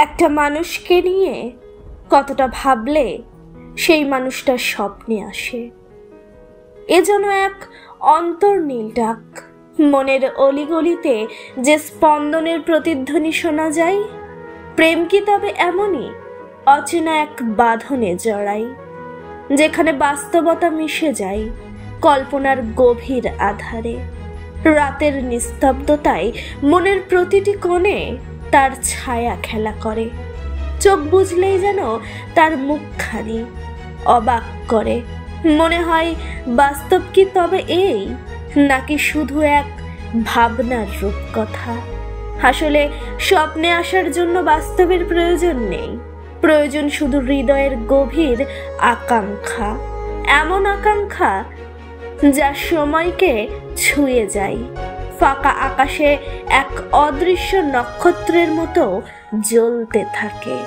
একটা মানুষকে নিয়ে কতটা ভাবলে সেই মানুষটার স্বপ্নে আসে। এ যেন এক অন্তর্নীল ডাক, মনের অলিগলিতে যে স্পন্দনের প্রতিধ্বনি শোনা যায়। প্রেম কি তবে এমনই অচেনা এক বাঁধনে জড়াই, যেখানে বাস্তবতা মিশে যায় কল্পনার গভীর আধারে। রাতের নিস্তব্ধতায় মনের প্রতিটি কোণে তার ছায়া খেলা করে, চোখ বুঝলেই যেন তার মুখখানি অবাক করে। মনে হয় বাস্তব কি তবে এই, নাকি শুধু এক ভাবনার রূপকথা? আসলে স্বপ্নে আসার জন্য বাস্তবের প্রয়োজন নেই, প্রয়োজন শুধু হৃদয়ের গভীর আকাঙ্ক্ষা, এমন আকাঙ্ক্ষা যা সময়কে ছুঁয়ে যায়, ফাঁকা আকাশে এক অদৃশ্য নক্ষত্রের মতো জ্বলতে থাকে।